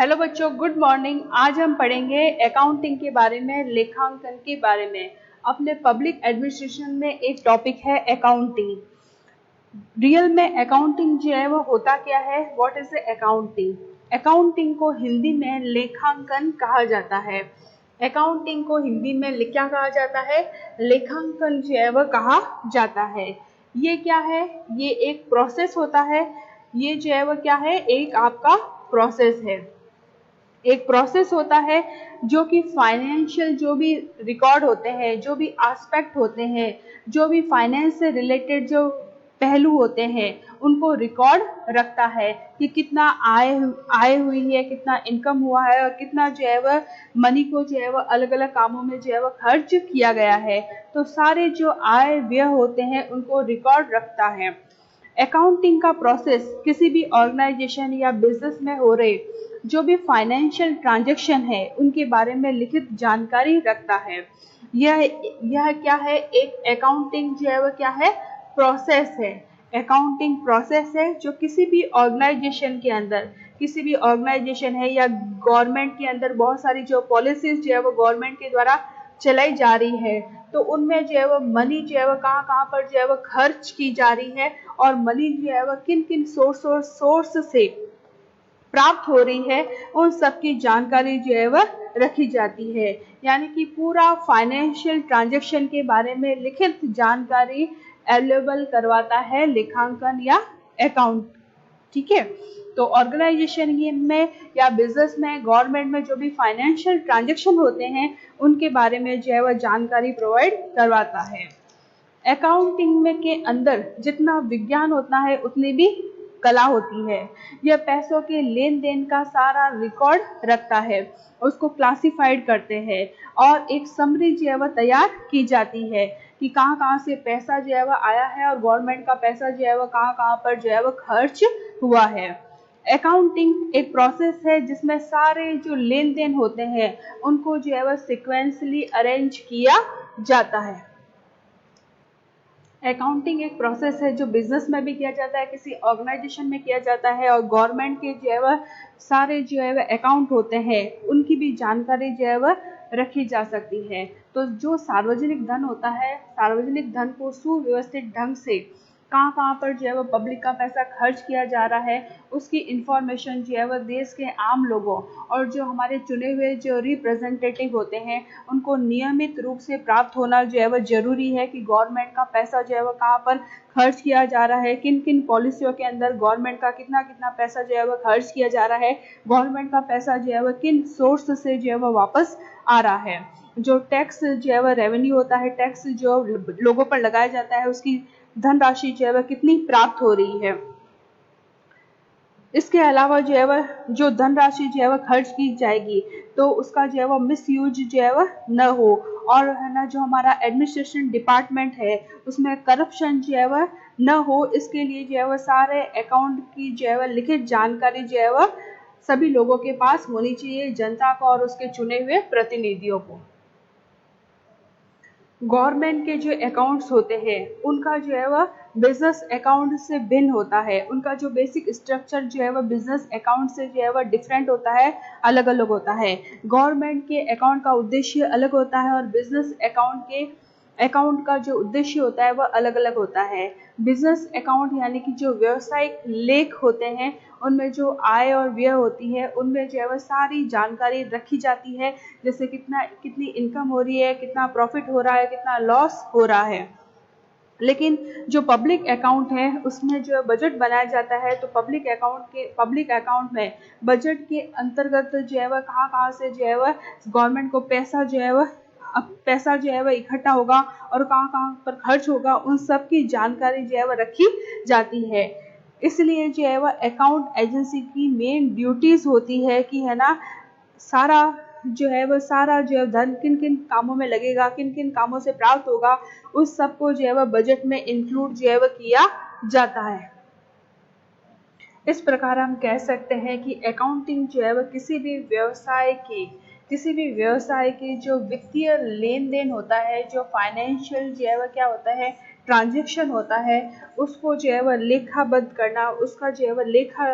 Hello बच्चों, good morning. आज हम पढ़ेंगे अकाउंटिंग के बारे में, लेखांकन के बारे में। अपने पब्लिक एडमिनिस्ट्रेशन में एक टॉपिक है अकाउंटिंग। रियल में अकाउंटिंग जो है वो होता क्या है, व्हाट इज अकाउंटिंग। अकाउंटिंग को हिंदी में लेखांकन कहा जाता है। अकाउंटिंग को हिंदी में क्या कहा जाता है, लेखांकन जो है वो कहा जाता है। ये क्या है, ये एक प्रोसेस होता है। ये जो है वो क्या है, एक आपका प्रोसेस है। एक प्रोसेस होता है जो कि फाइनेंशियल जो भी रिकॉर्ड होते हैं, जो भी एस्पेक्ट होते हैं, जो भी फाइनेंस से रिलेटेड जो पहलू होते हैं, उनको रिकॉर्ड रखता है कि कितना आय हुई है, कितना इनकम हुआ है और कितना जो है वह मनी को जो है वह अलग अलग कामों में जो है वह खर्च किया गया है। तो सारे जो आय व्यय होते हैं उनको रिकॉर्ड रखता है। अकाउंटिंग का प्रोसेस किसी भी ऑर्गेनाइजेशन या बिजनेस में हो रहे जो भी फाइनेंशियल ट्रांजैक्शन है उनके बारे में लिखित जानकारी रखता है। यह क्या है, एक अकाउंटिंग जो है वह क्या है, प्रोसेस है। अकाउंटिंग प्रोसेस है जो किसी भी ऑर्गेनाइजेशन के अंदर, किसी भी ऑर्गेनाइजेशन है या गवर्नमेंट के अंदर बहुत सारी जो पॉलिसीज जो है वो गवर्नमेंट के द्वारा चलाई जा रही है, तो उनमें जो है वो मनी जो है वो कहाँ कहाँ पर जो है वो खर्च की जा रही है और मनी जो है वो किन किन सोर्स से प्राप्त हो रही है, उन सब की जानकारी जो है वह रखी जाती है। यानी कि पूरा फाइनेंशियल ट्रांजैक्शन के बारे में लिखित जानकारी अवेलेबल करवाता है लेखांकन या अकाउंट। ठीक है, तो ऑर्गेनाइजेशन में या बिजनेस में, गवर्नमेंट में जो भी फाइनेंशियल ट्रांजैक्शन होते हैं उनके बारे में जो है वह जानकारी प्रोवाइड करवाता है। अकाउंटिंग में के अंदर जितना विज्ञान होता है उतनी भी कला होती है। यह पैसों के लेन देन का सारा रिकॉर्ड रखता है, उसको क्लासिफाइड करते हैं और एक समरी जो है वह तैयार की जाती है कि कहाँ कहाँ से पैसा जो है वह आया है और गवर्नमेंट का पैसा जो है वह कहाँ कहाँ पर जो है वह खर्च हुआ है। अकाउंटिंग एक प्रोसेस है जिसमें सारे जो लेन देन होते हैं उनको जो है वह सिक्वेंसली अरेंज किया जाता है। अकाउंटिंग एक प्रोसेस है जो बिजनेस में भी किया जाता है, किसी ऑर्गेनाइजेशन में किया जाता है और गवर्नमेंट के जो है वह सारे जो है वह अकाउंट होते हैं उनकी भी जानकारी जो है वह रखी जा सकती है। तो जो सार्वजनिक धन होता है, सार्वजनिक धन को सुव्यवस्थित ढंग से कहाँ कहाँ पर जो है वो पब्लिक का पैसा खर्च किया जा रहा है, उसकी इंफॉर्मेशन जो है वह देश के आम लोगों और जो हमारे चुने हुए जो रिप्रेजेंटेटिव होते हैं उनको नियमित रूप से प्राप्त होना जो है वह जरूरी है कि गवर्नमेंट का पैसा जो है वह कहाँ पर खर्च किया जा रहा है, किन किन पॉलिसियों के अंदर गवर्नमेंट का कितना कितना पैसा जो है वह खर्च किया जा रहा है, गवर्नमेंट का पैसा जो है वह किन सोर्स से जो है वह वापस आ रहा है। जो टैक्स जो है वह रेवेन्यू होता है, टैक्स जो लोगों पर लगाया जाता है, उसकी धनराशि जो है वह कितनी प्राप्त हो रही है। इसके अलावा जो है वह जो धनराशि जो है वह खर्च की जाएगी तो उसका जो है वह मिस यूज जो है वह न हो, और है ना जो हमारा एडमिनिस्ट्रेशन डिपार्टमेंट है उसमें करप्शन जो है वह न हो, इसके लिए जो है वह सारे अकाउंट की जो है वह लिखित जानकारी जो है वह सभी लोगों के पास होनी चाहिए, जनता को और उसके चुने हुए प्रतिनिधियों को। गवर्नमेंट के जो अकाउंट्स होते हैं उनका जो है वह बिजनेस अकाउंट से भिन्न होता है, उनका जो बेसिक स्ट्रक्चर जो है वह बिजनेस अकाउंट से जो है वह डिफरेंट होता है, अलग अलग होता है। गवर्नमेंट के अकाउंट का उद्देश्य अलग होता है और बिजनेस अकाउंट का जो उद्देश्य होता है वह अलग अलग होता है। बिजनेस अकाउंट यानी कि जो व्यवसायिक लेख होते हैं उनमें जो आय और व्यय होती है उनमें जो है वह सारी जानकारी रखी जाती है, जैसे कितनी इनकम हो रही है, कितना प्रॉफिट हो रहा है, कितना लॉस हो रहा है। लेकिन जो पब्लिक अकाउंट है उसमें जो बजट बनाया जाता है, तो पब्लिक अकाउंट में बजट के अंतर्गत जो है वह कहाँ कहाँ से जो है वह गवर्नमेंट को पैसा जो है वह इकट्ठा होगा और कहाँ कहाँ पर खर्च होगा, उन सब की जानकारी जो है वह रखी जाती है। इसलिए जो है वह अकाउंट एजेंसी की मेन ड्यूटीज होती है कि है ना सारा जो है धन किन किन कामों में लगेगा, किन किन कामों से प्राप्त होगा, उस सबको जो है वह बजट में इंक्लूड जो है वह किया जाता है। इस प्रकार हम कह सकते हैं कि अकाउंटिंग जो है वह किसी भी व्यवसाय के जो वित्तीय लेन देन होता है, जो फाइनेंशियल जो है वह क्या होता है, ट्रांजैक्शन होता है, उसको जो है वह लेखाबद्ध करना, उसका जो है वह लेखा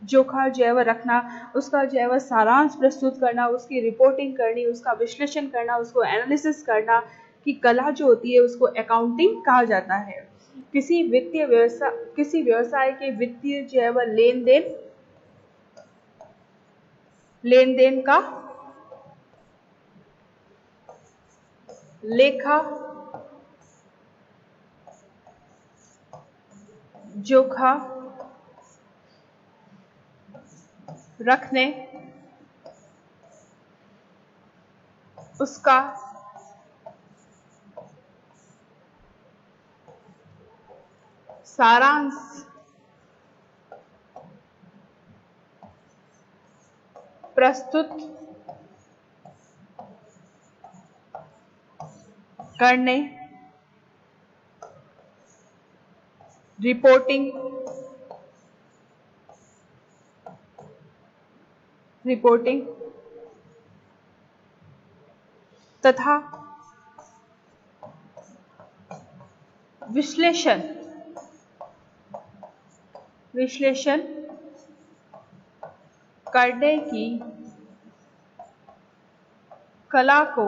जोखा जो है वह रखना, उसका जो है वह सारांश प्रस्तुत करना, उसकी रिपोर्टिंग करनी, उसका विश्लेषण करना, उसको एनालिसिस करना की कला जो होती है उसको अकाउंटिंग कहा जाता है। किसी व्यवसाय के वित्तीय जो है वह लेन देन का लेखा जोखा रखने, उसका सारांश प्रस्तुत करने, रिपोर्टिंग तथा विश्लेषण करने की कला को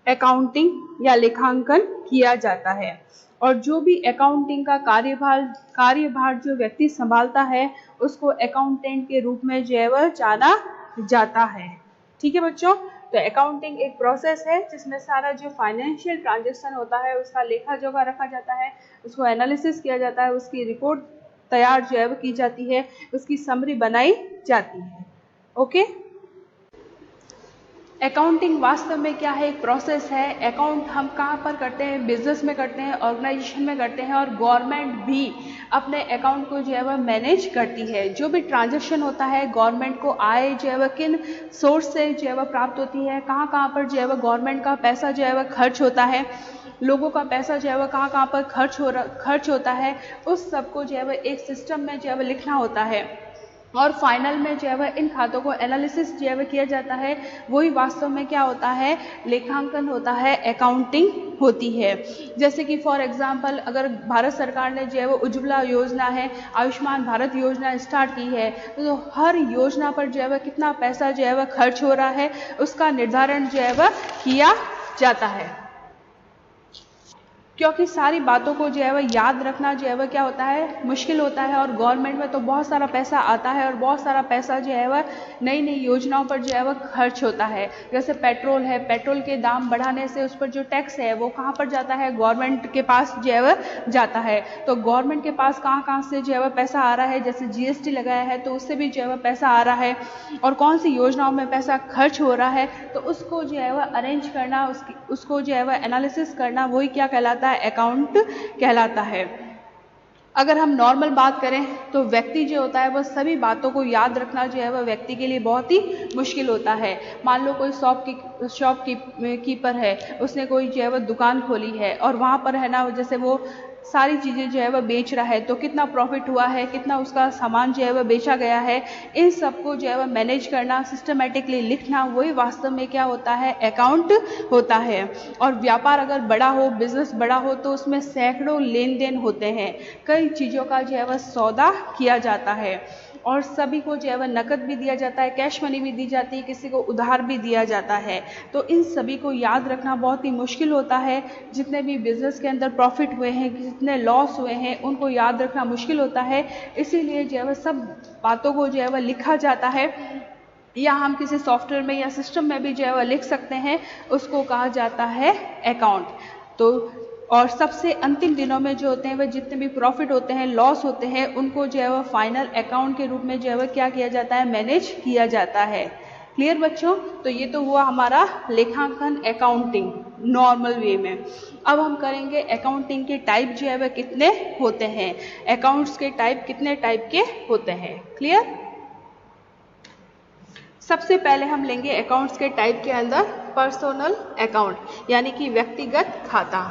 अकाउंटिंग या लेखांकन किया जाता है। और जो भी अकाउंटिंग का कार्यभार जो व्यक्ति संभालता है उसको अकाउंटेंट के रूप में जो है वह जाना जाता है। ठीक है बच्चों, तो अकाउंटिंग एक प्रोसेस है जिसमें सारा जो फाइनेंशियल ट्रांजैक्शन होता है उसका लेखा जोखा रखा जाता है, उसको एनालिसिस किया जाता है, उसकी रिपोर्ट तैयार जो है वो की जाती है, उसकी समरी बनाई जाती है। ओके, अकाउंटिंग वास्तव में क्या है, एक प्रोसेस है। अकाउंट हम कहाँ पर करते हैं, बिजनेस में करते हैं, ऑर्गेनाइजेशन में करते हैं, और गवर्नमेंट भी अपने अकाउंट को जो है वह मैनेज करती है। जो भी ट्रांजैक्शन होता है गवर्नमेंट को आय जो है वह किन सोर्स से जो है वह प्राप्त होती है, कहाँ कहाँ पर जो है वह गवर्नमेंट का पैसा जो है वह खर्च होता है, लोगों का पैसा जो है वह कहाँ कहाँ पर खर्च होता है, उस सबको जो है वह एक सिस्टम में जो है वह लिखना होता है। और फाइनल में जो है वह इन खातों को एनालिसिस जो है वह किया जाता है। वही वास्तव में क्या होता है, लेखांकन होता है, अकाउंटिंग होती है। जैसे कि फॉर एग्जांपल अगर भारत सरकार ने जो है वो उज्ज्वला योजना है, आयुष्मान भारत योजना स्टार्ट की है, तो हर योजना पर जो है वह कितना पैसा जो है वह खर्च हो रहा है उसका निर्धारण जो है वह किया जाता है। क्योंकि सारी बातों को जो है वह याद रखना जो है वह क्या होता है, मुश्किल होता है। और गवर्नमेंट में तो बहुत सारा पैसा आता है और बहुत सारा पैसा जो है वह नई नई योजनाओं पर जो है वह खर्च होता है। जैसे पेट्रोल है, पेट्रोल के दाम बढ़ाने से उस पर जो टैक्स है वो कहाँ पर जाता है, गवर्नमेंट के पास जो है वह जाता है। तो गवर्नमेंट के पास कहाँ कहाँ से जो है वह पैसा आ रहा है, जैसे जीएसटी लगाया है तो उससे भी जो है वह पैसा आ रहा है, और कौन सी योजनाओं में पैसा खर्च हो रहा है, तो उसको जो है वह अरेंज करना, उसको जो है वह एनालिसिस करना, वही क्या कहलाता है, अकाउंट कहलाता है। अगर हम नॉर्मल बात करें तो व्यक्ति जो होता है वह सभी बातों को याद रखना जो है वह व्यक्ति के लिए बहुत ही मुश्किल होता है। मान लो कोई शॉप कीपर है, उसने कोई जो है वह दुकान खोली है और वहाँ पर है ना, जैसे वो सारी चीज़ें जो है वह बेच रहा है, तो कितना प्रॉफिट हुआ है, कितना उसका सामान जो है वह बेचा गया है, इन सबको जो है वह मैनेज करना, सिस्टमेटिकली लिखना, वही वास्तव में क्या होता है, अकाउंट होता है। और व्यापार अगर बड़ा हो, बिजनेस बड़ा हो, तो उसमें सैकड़ों लेन देन होते हैं, कई चीज़ों का जो है वह सौदा किया जाता है, और सभी को जो है वह नकद भी दिया जाता है, कैश मनी भी दी जाती है, किसी को उधार भी दिया जाता है। तो इन सभी को याद रखना बहुत ही मुश्किल होता है। जितने भी बिजनेस के अंदर प्रॉफिट हुए हैं, जितने लॉस हुए हैं, उनको याद रखना मुश्किल होता है। इसीलिए जो है वह सब बातों को जो है वह लिखा जाता है, या हम किसी सॉफ्टवेयर में या सिस्टम में भी जो है वह लिख सकते हैं, उसको कहा जाता है अकाउंट। तो और सबसे अंतिम दिनों में जो होते हैं वह जितने भी प्रॉफिट होते हैं, लॉस होते हैं, उनको जो है वह फाइनल अकाउंट के रूप में जो है वह क्या किया जाता है, मैनेज किया जाता है। क्लियर बच्चों, तो ये तो हुआ हमारा लेखांकन, अकाउंटिंग नॉर्मल वे में। अब हम करेंगे अकाउंटिंग के टाइप जो है वह कितने होते हैं, अकाउंट्स के टाइप कितने टाइप के होते हैं। क्लियर, सबसे पहले हम लेंगे अकाउंट्स के टाइप के अंदर पर्सनल अकाउंट, यानी कि व्यक्तिगत खाता।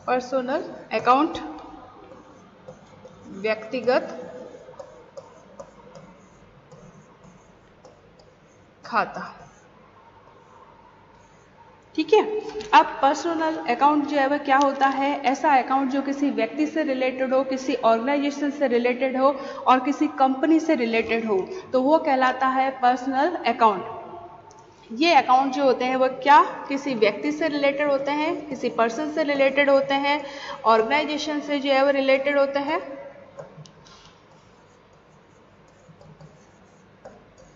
पर्सनल अकाउंट, व्यक्तिगत खाता। अब पर्सनल अकाउंट जो है वह क्या होता है? ऐसा अकाउंट जो किसी व्यक्ति से रिलेटेड हो, किसी ऑर्गेनाइजेशन से रिलेटेड हो और किसी कंपनी से रिलेटेड हो, तो वो कहलाता है पर्सनल अकाउंट। ये अकाउंट जो होते हैं वो क्या किसी व्यक्ति से रिलेटेड होते हैं, किसी पर्सन से रिलेटेड होते हैं, ऑर्गेनाइजेशन से जो है वो रिलेटेड होते हैं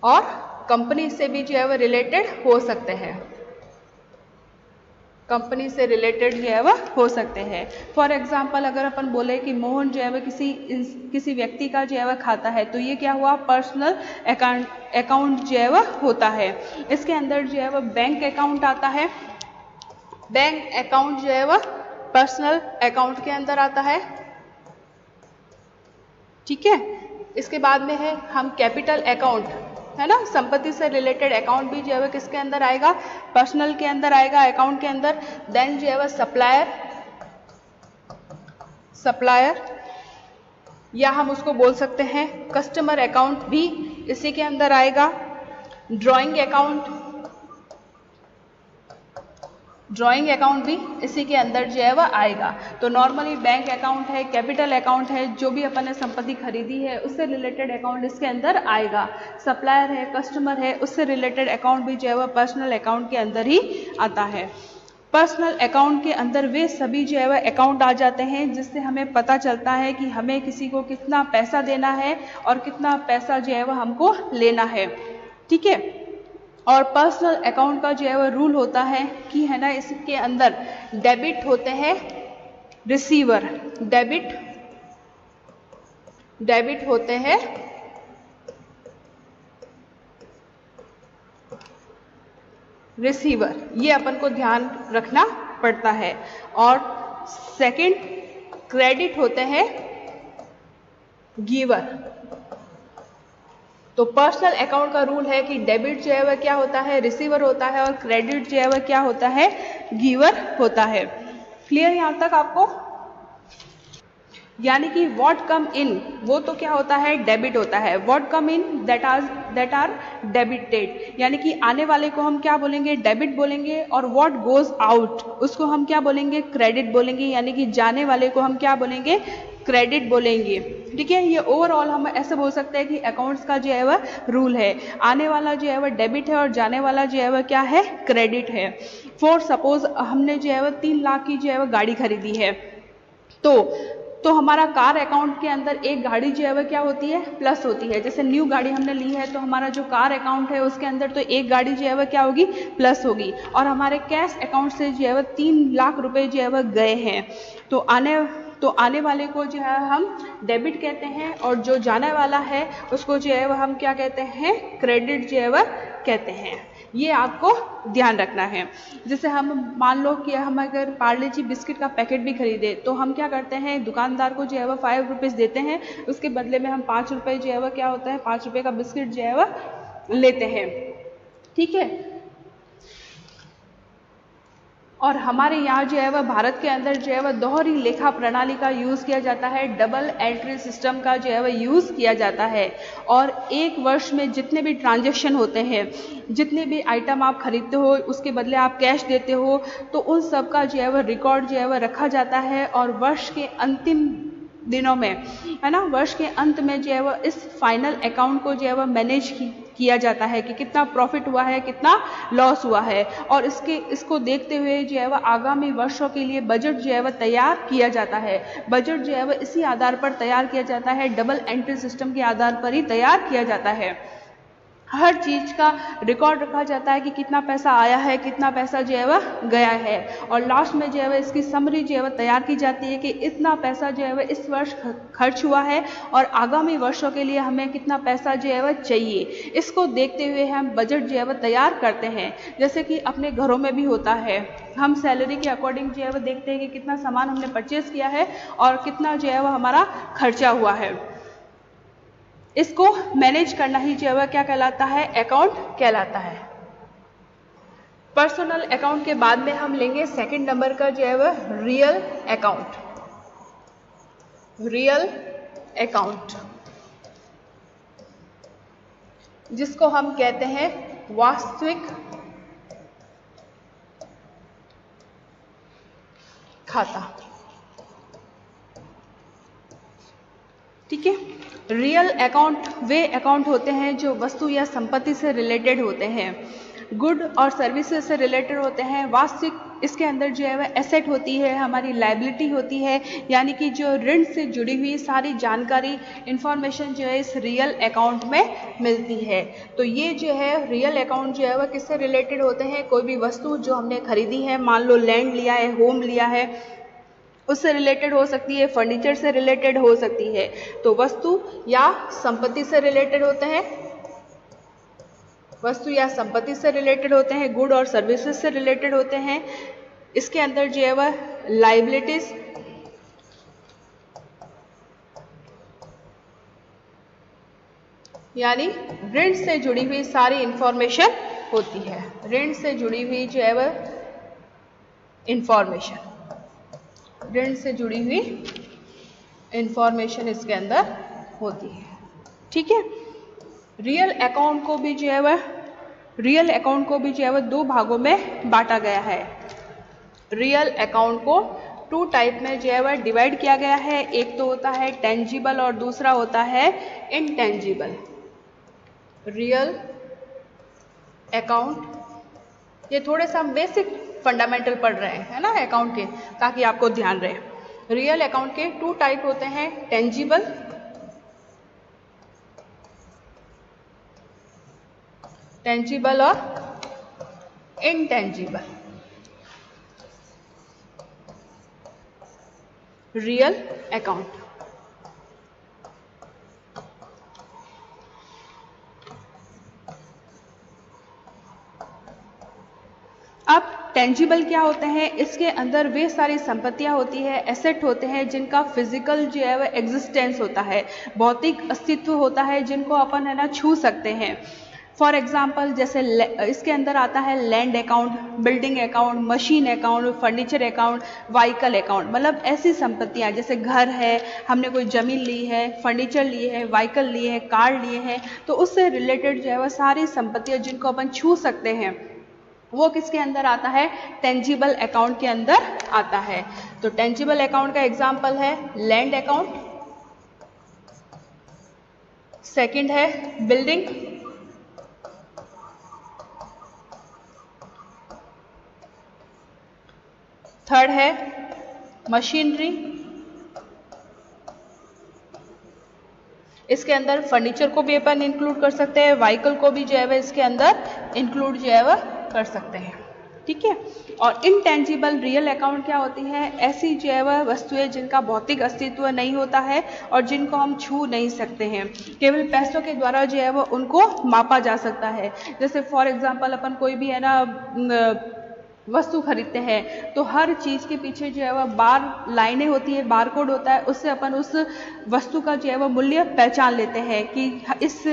और कंपनी से भी जो है वो रिलेटेड हो सकते हैं, कंपनी से रिलेटेड जो है वह हो सकते हैं। फॉर एग्जाम्पल अगर अपन बोले कि मोहन जो है वह किसी व्यक्ति का जो है वह खाता है, तो ये क्या हुआ? पर्सनल अकाउंट जो है वह होता है। इसके अंदर जो है वह बैंक अकाउंट आता है। बैंक अकाउंट जो है वह पर्सनल अकाउंट के अंदर आता है, ठीक है। इसके बाद में है हम कैपिटल अकाउंट, है ना, संपत्ति से रिलेटेड अकाउंट भी जो है वह किसके अंदर आएगा? पर्सनल के अंदर आएगा, अकाउंट के अंदर। देन जो है वह सप्लायर या हम उसको बोल सकते हैं कस्टमर अकाउंट भी इसी के अंदर आएगा। ड्राइंग अकाउंट भी इसी के अंदर जो है वह आएगा। तो नॉर्मली बैंक अकाउंट है, कैपिटल अकाउंट है, जो भी अपन ने संपत्ति खरीदी है उससे रिलेटेड अकाउंट इसके अंदर आएगा। सप्लायर है, कस्टमर है, उससे रिलेटेड अकाउंट भी जो है वह पर्सनल अकाउंट के अंदर ही आता है। पर्सनल अकाउंट के अंदर वे सभी जो है वह अकाउंट आ जाते हैं जिससे हमें पता चलता है कि हमें किसी को कितना पैसा देना है और कितना पैसा जो है वह हमको लेना है, ठीक है। और पर्सनल अकाउंट का जो है वह रूल होता है कि, है ना, इसके अंदर डेबिट होते हैं रिसीवर, डेबिट होते हैं रिसीवर, ये अपन को ध्यान रखना पड़ता है। और सेकंड क्रेडिट होते हैं गिवर। तो पर्सनल अकाउंट का रूल है कि डेबिट जो है वह क्या होता है? रिसीवर होता है, और क्रेडिट जो है वह क्या होता है? गिवर होता है। क्लियर यहां तक आपको? यानी कि व्हाट कम इन वो तो क्या होता है? डेबिट होता है। What come in that are debited, यानी कि आने वाले को हम क्या बोलेंगे? डेबिट बोलेंगे। और व्हाट गोज आउट उसको हम क्या बोलेंगे? क्रेडिट बोलेंगे। यानी कि जाने वाले को हम क्या बोलेंगे? क्रेडिट बोलेंगे, ठीक है। ये ओवरऑल हम ऐसे बोल सकते हैं कि अकाउंट्स का जो है वह रूल है। आने वाला जो है वह डेबिट है और जाने वाला जो है वह क्या है? क्रेडिट है। फॉर सपोज हमने जो है वह 3 लाख की जो है वह गाड़ी खरीदी है, तो हमारा कार अकाउंट के अंदर एक गाड़ी जो है वह क्या होती है? प्लस होती है। जैसे न्यू गाड़ी हमने ली है तो हमारा जो कार अकाउंट है उसके अंदर तो एक गाड़ी जो है वह क्या होगी? प्लस होगी। और हमारे कैश अकाउंट से जो है वह 3 लाख रुपए जो है वह गए हैं, तो आने वाले को जो है हम डेबिट कहते हैं, और जो जाने वाला है उसको जो है वह हम क्या कहते हैं? क्रेडिट जो है वह कहते हैं। ये आपको ध्यान रखना है। जैसे हम मान लो कि हम अगर पार्ले जी बिस्किट का पैकेट भी खरीदे, तो हम क्या करते हैं? दुकानदार को जो है वह 5 रुपीज़ देते हैं, उसके बदले में हम 5 रुपये जो है वह क्या होता है? 5 रुपये का बिस्किट जो है वह लेते हैं, ठीक है। और हमारे यहाँ जो है वह भारत के अंदर जो है वह दोहरी लेखा प्रणाली का यूज़ किया जाता है, डबल एंट्री सिस्टम का जो है वह यूज़ किया जाता है। और एक वर्ष में जितने भी ट्रांजैक्शन होते हैं, जितने भी आइटम आप खरीदते हो, उसके बदले आप कैश देते हो, तो उन सब का जो है वह रिकॉर्ड जो है वह रखा जाता है। और वर्ष के अंतिम दिनों में, है ना, वर्ष के अंत में जो है वह इस फाइनल अकाउंट को जो है वह मैनेज किया जाता है कि कितना प्रॉफिट हुआ है, कितना लॉस हुआ है। और इसको देखते हुए जो है वह आगामी वर्षों के लिए बजट जो है वह तैयार किया जाता है। बजट जो है वह इसी आधार पर तैयार किया जाता है, डबल एंट्री सिस्टम के आधार पर ही तैयार किया जाता है। हर चीज़ का रिकॉर्ड रखा जाता है कि कितना पैसा आया है, कितना पैसा जो है वह गया है। और लास्ट में जो है वह इसकी समरी जो है वह तैयार की जाती है कि इतना पैसा जो है वह इस वर्ष खर्च हुआ है और आगामी वर्षों के लिए हमें कितना पैसा जो है वह चाहिए। इसको देखते हुए हम बजट जो है वह तैयार करते हैं। जैसे कि अपने घरों में भी होता है, हम सैलरी के अकॉर्डिंग जो है वह देखते हैं कि कितना सामान हमने परचेज किया है और कितना जो है वह हमारा खर्चा हुआ है। इसको मैनेज करना ही जो है वह क्या कहलाता है? अकाउंट कहलाता है। पर्सनल अकाउंट के बाद में हम लेंगे सेकंड नंबर का जो है वह रियल अकाउंट। रियल अकाउंट जिसको हम कहते हैं वास्तविक खाता। ठीक है। रियल अकाउंट वे अकाउंट होते हैं जो वस्तु या संपत्ति से रिलेटेड होते हैं, गुड और सर्विसेज से रिलेटेड होते हैं। वास्तविक इसके अंदर जो है वह एसेट होती है, हमारी लाइबिलिटी होती है, यानी कि जो ऋण से जुड़ी हुई सारी जानकारी इंफॉर्मेशन जो है इस रियल अकाउंट में मिलती है। तो ये जो है रियल अकाउंट जो है वह किससे रिलेटेड होते हैं? कोई भी वस्तु जो हमने खरीदी है, मान लो लैंड लिया है, होम लिया है, उससे रिलेटेड हो सकती है, फर्नीचर से रिलेटेड हो सकती है। तो वस्तु या संपत्ति से रिलेटेड होते हैं, वस्तु या संपत्ति से रिलेटेड होते हैं, गुड और सर्विसेज से रिलेटेड होते हैं। इसके अंदर जो है वह लाइबिलिटीज, यानी ऋण से जुड़ी हुई सारी इंफॉर्मेशन होती है, ऋण से जुड़ी हुई जो है वह इंफॉर्मेशन, ऋण से जुड़ी हुई इंफॉर्मेशन इसके अंदर होती है। ठीक है। रियल अकाउंट को भी जो है वह दो भागों में बांटा गया है। रियल अकाउंट को टू टाइप में जो है वह डिवाइड किया गया है। एक तो होता है टेंजिबल और दूसरा होता है इनटेंजिबल। रियल अकाउंट, ये थोड़े सा हम बेसिक फंडामेंटल पढ़ रहे हैं, है ना, अकाउंट के, ताकि आपको ध्यान रहे। रियल अकाउंट के टू टाइप होते हैं, टेंजिबल और इनटेंजिबल। रियल अकाउंट, अब टेंजिबल क्या होते हैं? इसके अंदर वे सारी संपत्तियां होती है, एसेट होते हैं जिनका फिजिकल जो है वह एग्जिस्टेंस होता है, भौतिक अस्तित्व होता है, जिनको अपन है ना छू सकते हैं। फॉर एग्जाम्पल जैसे इसके अंदर आता है land account, building account, machine account, furniture account, vehicle account. मतलब ऐसी संपत्तियां जैसे घर है, हमने कोई जमीन ली है, फर्नीचर लिए है, व्हीकल लिए है, कार लिए हैं, तो उससे रिलेटेड जो है वह सारी संपत्तियां जिनको अपन छू सकते हैं, वो किसके अंदर आता है? टेंजिबल अकाउंट के अंदर आता है। तो टेंजिबल अकाउंट का एग्जाम्पल है लैंड अकाउंट, सेकंड है बिल्डिंग, थर्ड है मशीनरी, इसके अंदर फर्नीचर को भी अपन इंक्लूड कर सकते हैं, व्हीकल को भी जो है इसके अंदर इंक्लूड जो है वह कर सकते हैं। ठीक है। और इनटेंजिबल रियल अकाउंट क्या होती है? ऐसी जो है वह वस्तुएं जिनका भौतिक अस्तित्व नहीं होता है और जिनको हम छू नहीं सकते हैं, केवल पैसों के द्वारा जो है वह उनको मापा जा सकता है। जैसे फॉर एग्जांपल अपन कोई भी है ना वस्तु खरीदते हैं, तो हर चीज़ के पीछे जो है वह बार लाइनें होती है, बार कोड होता है, उससे अपन उस वस्तु का जो है वह मूल्य पहचान लेते हैं कि इस,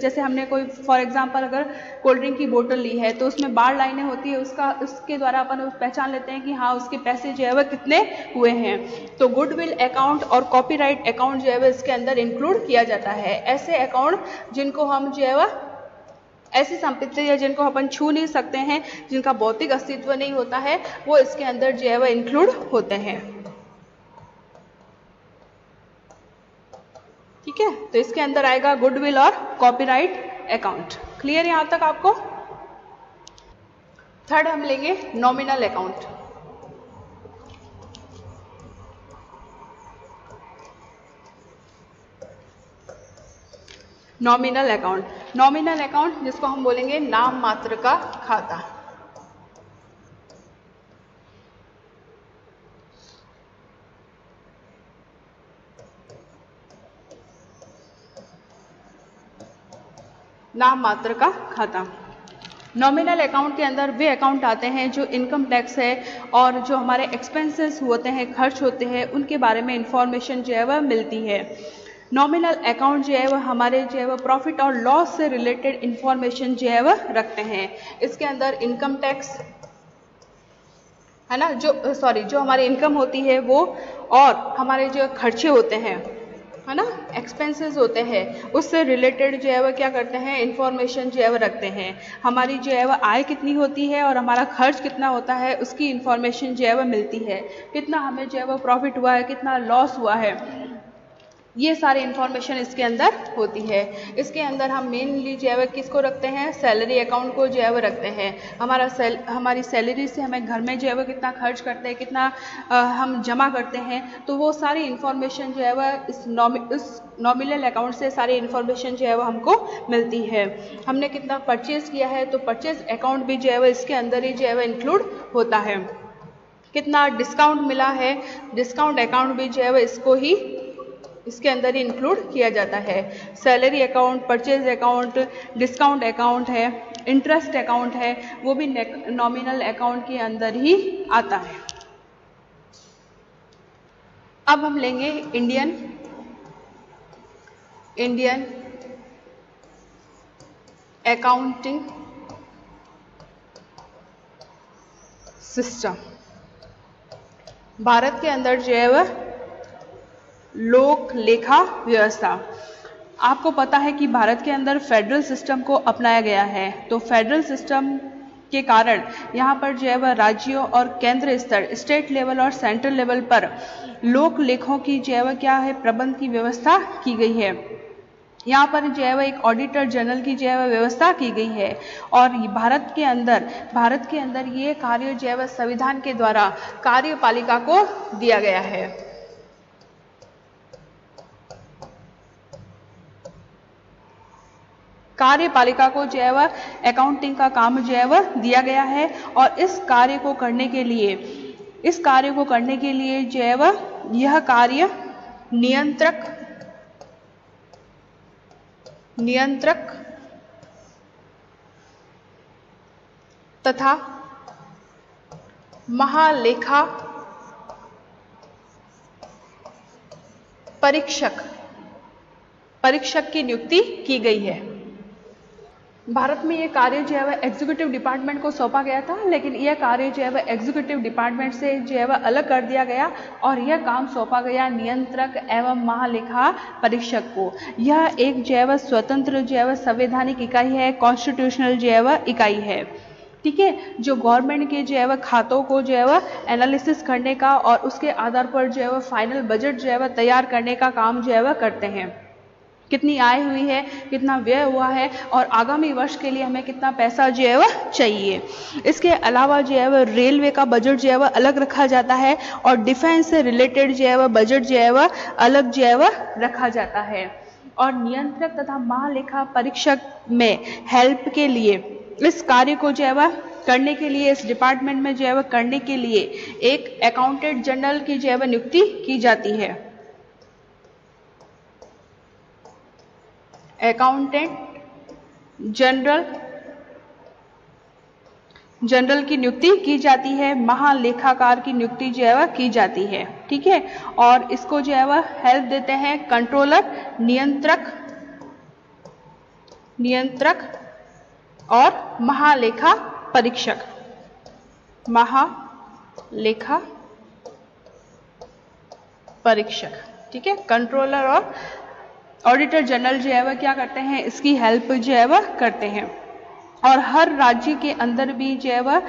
जैसे हमने कोई फॉर एग्जांपल अगर कोल्ड ड्रिंक की बोतल ली है तो उसमें बार लाइनें होती है, उसके द्वारा अपन पहचान लेते हैं कि हाँ उसके पैसे जो है वह कितने हुए हैं। तो गुडविल अकाउंट और कॉपीराइट अकाउंट जो है वह इसके अंदर इंक्लूड किया जाता है। ऐसे अकाउंट जिनको हम जो है वह, ऐसी संपत्ति है जिनको अपन छू नहीं सकते हैं, जिनका भौतिक अस्तित्व नहीं होता है, वो इसके अंदर जो है वह इंक्लूड होते हैं। ठीक है। तो इसके अंदर आएगा गुडविल और कॉपीराइट अकाउंट। क्लियर यहां तक आपको? थर्ड हम लेंगे nominal account. Nominal account, nominal account जिसको हम बोलेंगे नाम मात्र का खाता। नाम मात्र का खाता। नॉमिनल अकाउंट के अंदर वे अकाउंट आते हैं जो इनकम टैक्स है और जो हमारे एक्सपेंसेस होते हैं, खर्च होते हैं, उनके बारे में इंफॉर्मेशन जो है वह मिलती है। नॉमिनल अकाउंट जो है वह हमारे जो है वह प्रॉफिट और लॉस से रिलेटेड इंफॉर्मेशन जो है वह रखते हैं। इसके अंदर इनकम टैक्स है ना, जो हमारी इनकम होती है वो, और हमारे जो खर्चे होते हैं है ना, एक्सपेंसेस होते हैं, उससे रिलेटेड जो है वह क्या करते हैं, इंफॉर्मेशन जो है वह रखते हैं। हमारी जो है वह आय कितनी होती है और हमारा खर्च कितना होता है, उसकी इंफॉर्मेशन जो है वह मिलती है। कितना हमें जो है वह प्रॉफिट हुआ है, कितना लॉस हुआ है, ये सारी इंफॉर्मेशन इसके अंदर होती है। इसके अंदर हम मेनली जो है वह किसको रखते हैं, सैलरी अकाउंट को जो है वह रखते हैं। हमारी सैलरी से हमें घर में जो है वह कितना खर्च करते हैं, कितना हम जमा करते हैं, तो वो सारी इंफॉर्मेशन जो है वह इस नॉमिनल अकाउंट से सारी इंफॉर्मेशन जो है वह हमको मिलती है। हमने कितना परचेज किया है, तो परचेज अकाउंट भी जो है वह इसके अंदर ही जो है वह इंक्लूड होता है। कितना डिस्काउंट मिला है, डिस्काउंट अकाउंट भी जो है वह इसके अंदर ही इंक्लूड किया जाता है। Salary account, purchase account, discount account है, इंटरेस्ट अकाउंट है, वो भी नॉमिनल अकाउंट के अंदर ही आता है। अब हम लेंगे इंडियन अकाउंटिंग सिस्टम। भारत के अंदर जो है वह लोक लेखा व्यवस्था। आपको पता है कि भारत के अंदर फेडरल सिस्टम को अपनाया गया है, तो फेडरल सिस्टम के कारण यहाँ पर जो है वह राज्यों और केंद्र स्तर, स्टेट लेवल और सेंट्रल लेवल पर लोक लेखों की जो है वह क्या है, प्रबंध की व्यवस्था की गई है। यहाँ पर जो है वह एक ऑडिटर जनरल की जो है वह व्यवस्था की गई है। और भारत के अंदर ये कार्य जो है वह संविधान के द्वारा कार्यपालिका को दिया गया है। कार्यपालिका को जो है वह अकाउंटिंग का काम जो है वह दिया गया है। और इस कार्य को करने के लिए जो है वह यह कार्य नियंत्रक तथा महालेखा परीक्षक की नियुक्ति की गई है। भारत में ये कार्य जो है वह एग्जीक्यूटिव डिपार्टमेंट को सौंपा गया था, लेकिन यह कार्य जो है वह एग्जीक्यूटिव डिपार्टमेंट से जो है वह अलग कर दिया गया और यह काम सौंपा गया नियंत्रक एवं महालेखा परीक्षक को। यह एक जो है वह स्वतंत्र जो है वह संवैधानिक इकाई है, कॉन्स्टिट्यूशनल जो है वह इकाई है। ठीक है, जो गवर्नमेंट के जो है वह खातों को जो है वह एनालिसिस करने का और उसके आधार पर जो है वह फाइनल बजट जो है वह तैयार करने का काम जो है वह करते हैं। कितनी आय हुई है, कितना व्यय हुआ है और आगामी वर्ष के लिए हमें कितना पैसा जो है वह चाहिए। इसके अलावा जो है वह रेलवे का बजट जो है वह अलग रखा जाता है और डिफेंस से रिलेटेड जो है वह बजट जो है वह अलग जो है वह रखा जाता है। और नियंत्रक तथा महालेखा परीक्षक में हेल्प के लिए, इस कार्य को जो है वह करने के लिए, इस डिपार्टमेंट में जो है वह करने के लिए एक अकाउंटेंट जनरल की जो है वह नियुक्ति की जाती है। अकाउंटेंट जनरल की नियुक्ति की जाती है, महालेखाकार की नियुक्ति जो है वह की जाती है। ठीक है, और इसको जो है वह हेल्प देते हैं कंट्रोलर, नियंत्रक और महालेखा परीक्षक। महालेखा परीक्षक, ठीक है, कंट्रोलर और ऑडिटर जनरल जो है वह क्या करते हैं, इसकी हेल्प जो है वह करते हैं। और हर राज्य के अंदर भी जो है वह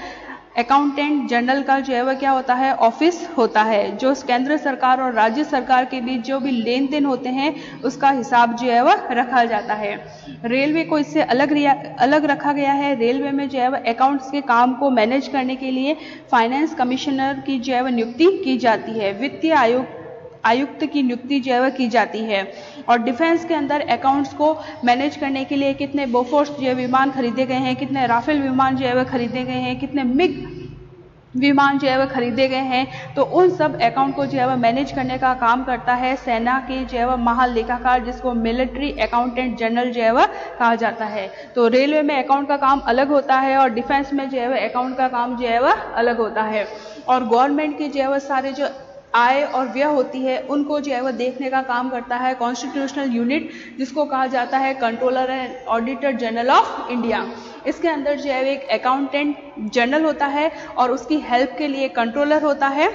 अकाउंटेंट जनरल का जो है वह क्या होता है, ऑफिस होता है, जो केंद्र सरकार और राज्य सरकार के बीच जो भी लेन देन होते हैं उसका हिसाब जो है वह रखा जाता है। रेलवे को इससे अलग रखा गया है। रेलवे में जो है वह अकाउंट्स के काम को मैनेज करने के लिए फाइनेंस कमिश्नर की जो है वह नियुक्ति की जाती है, वित्तीय आयुक्त की नियुक्ति जो है वह की जाती है। और डिफेंस के अंदर अकाउंट्स को मैनेज करने के लिए कितने बोफोर्स जो विमान खरीदे गए हैं, कितने राफेल विमान जो है वह खरीदे गए हैं, कितने मिग विमान जो है वह खरीदे गए हैं, तो उन सब अकाउंट को जो है वह मैनेज करने का काम करता है सेना के जो है वह महालेखाकार, जिसको मिलिट्री अकाउंटेंट जनरल जो है वह कहा जाता है। तो रेलवे में अकाउंट का काम अलग होता है और डिफेंस में जो है वह अकाउंट का काम जो है वह अलग होता है। और गवर्नमेंट के जो है वह सारे जो आय और व्यय होती है उनको जो है वह देखने का काम करता है कॉन्स्टिट्यूशनल यूनिट, जिसको कहा जाता है controller and auditor general of India. इसके अंदर जो है एक अकाउंटेंट जनरल होता है और उसकी हेल्प के लिए कंट्रोलर होता है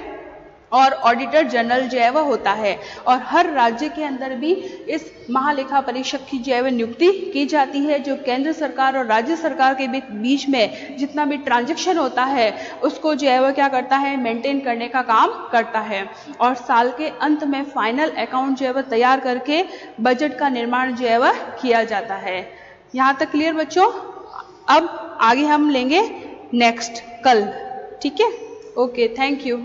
और ऑडिटर जनरल जो है वह होता है। और हर राज्य के अंदर भी इस महालेखा परीक्षक की जो है वह नियुक्ति की जाती है, जो केंद्र सरकार और राज्य सरकार के बीच में जितना भी ट्रांजैक्शन होता है उसको जो है वह क्या करता है, मेंटेन करने का काम करता है। और साल के अंत में फाइनल अकाउंट जो है वह तैयार करके बजट का निर्माण जो है वह किया जाता है। यहाँ तक क्लियर बच्चों? अब आगे हम लेंगे नेक्स्ट कल, ठीक है? Okay, thank you.